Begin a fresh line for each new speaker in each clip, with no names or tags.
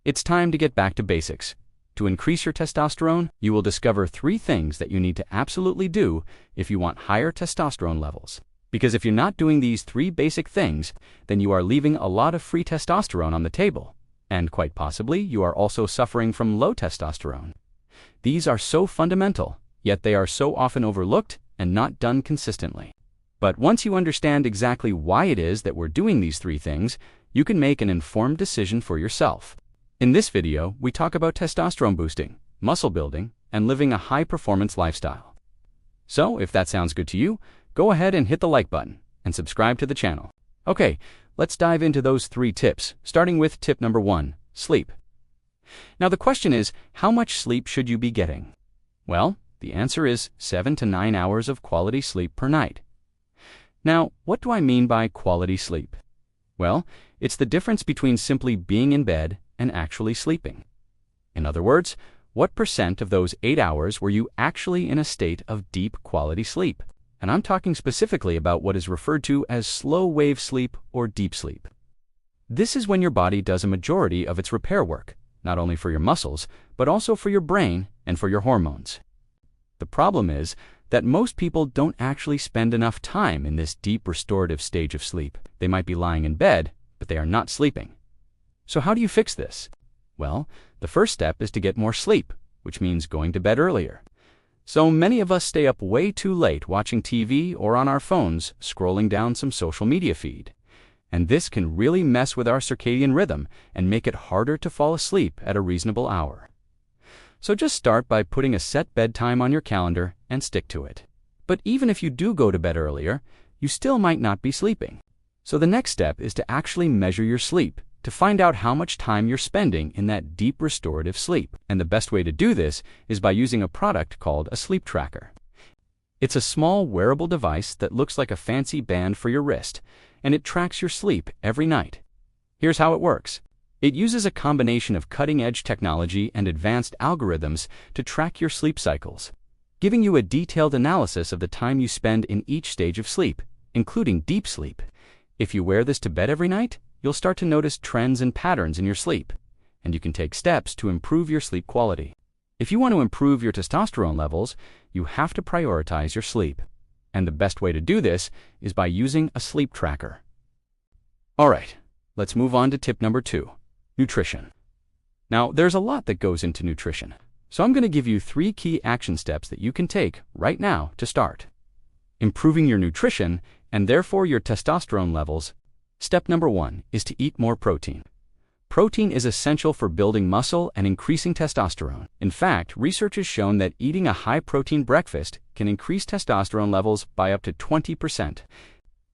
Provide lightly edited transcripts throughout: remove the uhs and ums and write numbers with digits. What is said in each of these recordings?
It's time to get back to basics. To increase your testosterone, you will discover 3 things that you need to absolutely do if you want higher testosterone levels. Because if you're not doing these 3 basic things, then you are leaving a lot of free testosterone on the table. And quite possibly, you are also suffering from low testosterone. These are so fundamental, yet they are so often overlooked and not done consistently. But once you understand exactly why it is that we're doing these 3 things, you can make an informed decision for yourself. In this video, we talk about testosterone boosting, muscle building, and living a high-performance lifestyle. So, if that sounds good to you, go ahead and hit the like button and subscribe to the channel. Okay, let's dive into those 3 tips, starting with tip number 1, sleep. Now the question is, how much sleep should you be getting? Well, the answer is 7 to 9 hours of quality sleep per night. Now, what do I mean by quality sleep? Well, it's the difference between simply being in bed and actually sleeping. In other words, what % of those 8 hours were you actually in a state of deep quality sleep? And I'm talking specifically about what is referred to as slow-wave sleep or deep sleep. This is when your body does a majority of its repair work, not only for your muscles, but also for your brain and for your hormones. The problem is that most people don't actually spend enough time in this deep restorative stage of sleep. They might be lying in bed, but they are not sleeping. So how do you fix this? Well, the first step is to get more sleep, which means going to bed earlier. So many of us stay up way too late watching TV or on our phones scrolling down some social media feed. And this can really mess with our circadian rhythm and make it harder to fall asleep at a reasonable hour. So just start by putting a set bedtime on your calendar and stick to it. But even if you do go to bed earlier, you still might not be sleeping. So the next step is to actually measure your sleep to find out how much time you're spending in that deep restorative sleep. And the best way to do this is by using a product called a sleep tracker. It's a small wearable device that looks like a fancy band for your wrist, and it tracks your sleep every night. Here's how it works. It uses a combination of cutting-edge technology and advanced algorithms to track your sleep cycles, giving you a detailed analysis of the time you spend in each stage of sleep, including deep sleep. If you wear this to bed every night, you'll start to notice trends and patterns in your sleep, and you can take steps to improve your sleep quality. If you want to improve your testosterone levels, you have to prioritize your sleep. And the best way to do this is by using a sleep tracker. Alright, let's move on to tip number 2, nutrition. Now, there's a lot that goes into nutrition, so I'm going to give you 3 key action steps that you can take right now to start improving your nutrition and therefore your testosterone levels. Step number 1 is to eat more protein. Protein is essential for building muscle and increasing testosterone. In fact, research has shown that eating a high-protein breakfast can increase testosterone levels by up to 20%.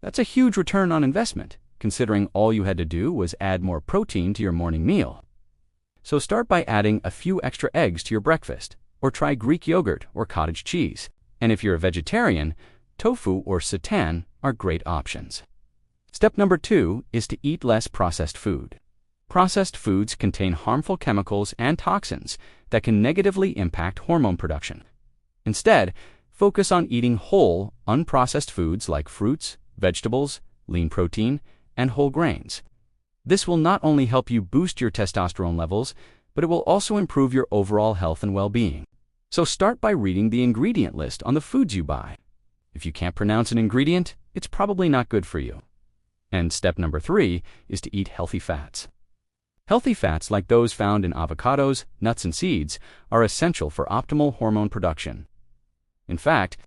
That's a huge return on investment, considering all you had to do was add more protein to your morning meal. So start by adding a few extra eggs to your breakfast, or try Greek yogurt or cottage cheese. And if you're a vegetarian, tofu or seitan are great options. Step number 2 is to eat less processed food. Processed foods contain harmful chemicals and toxins that can negatively impact hormone production. Instead, focus on eating whole, unprocessed foods like fruits, vegetables, lean protein, and whole grains. This will not only help you boost your testosterone levels, but it will also improve your overall health and well-being. So start by reading the ingredient list on the foods you buy. If you can't pronounce an ingredient, it's probably not good for you. And step number 3 is to eat healthy fats. Healthy fats like those found in avocados, nuts, and seeds are essential for optimal hormone production. In fact,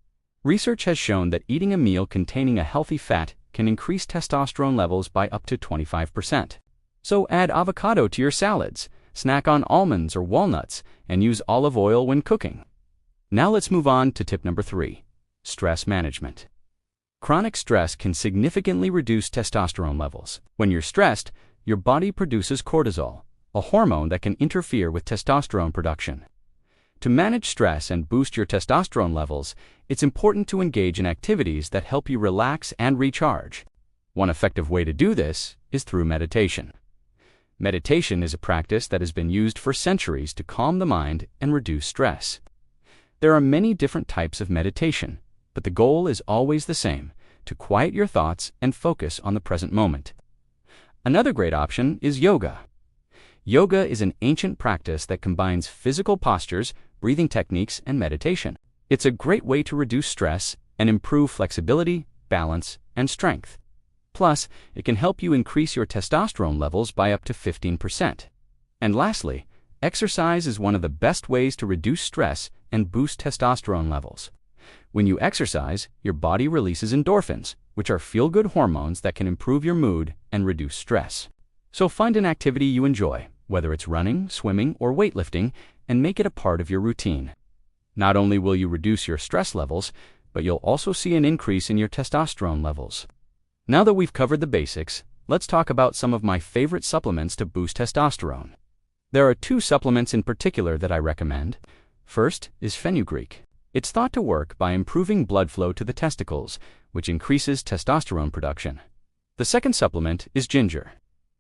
research has shown that eating a meal containing a healthy fat can increase testosterone levels by up to 25%. So add avocado to your salads, snack on almonds or walnuts, and use olive oil when cooking. Now let's move on to tip number 3, stress management. Chronic stress can significantly reduce testosterone levels. When you're stressed, your body produces cortisol, a hormone that can interfere with testosterone production. To manage stress and boost your testosterone levels, it's important to engage in activities that help you relax and recharge. One effective way to do this is through meditation. Meditation is a practice that has been used for centuries to calm the mind and reduce stress. There are many different types of meditation, but the goal is always the same: to quiet your thoughts and focus on the present moment. Another great option is yoga. Yoga is an ancient practice that combines physical postures, breathing techniques, and meditation. It's a great way to reduce stress and improve flexibility, balance, and strength. Plus, it can help you increase your testosterone levels by up to 15%. And lastly, exercise is one of the best ways to reduce stress and boost testosterone levels. When you exercise, your body releases endorphins, which are feel-good hormones that can improve your mood and reduce stress. So find an activity you enjoy, whether it's running, swimming, or weightlifting, and make it a part of your routine. Not only will you reduce your stress levels, but you'll also see an increase in your testosterone levels. Now that we've covered the basics, let's talk about some of my favorite supplements to boost testosterone. There are 2 supplements in particular that I recommend. First is fenugreek. It's thought to work by improving blood flow to the testicles, which increases testosterone production. The second supplement is ginger.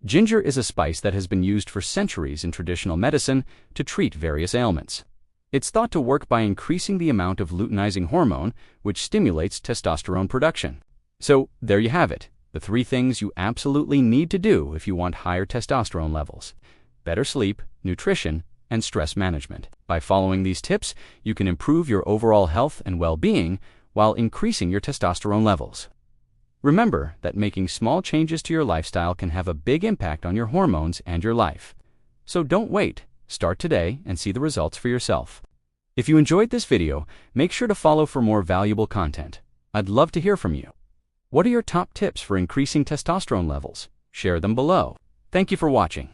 Ginger is a spice that has been used for centuries in traditional medicine to treat various ailments. It's thought to work by increasing the amount of luteinizing hormone, which stimulates testosterone production. So, there you have it, the 3 things you absolutely need to do if you want higher testosterone levels: better sleep, nutrition, and stress management. By following these tips, you can improve your overall health and well-being while increasing your testosterone levels. Remember that making small changes to your lifestyle can have a big impact on your hormones and your life. So don't wait. Start today and see the results for yourself. If you enjoyed this video, make sure to follow for more valuable content. I'd love to hear from you. What are your top tips for increasing testosterone levels? Share them below. Thank you for watching.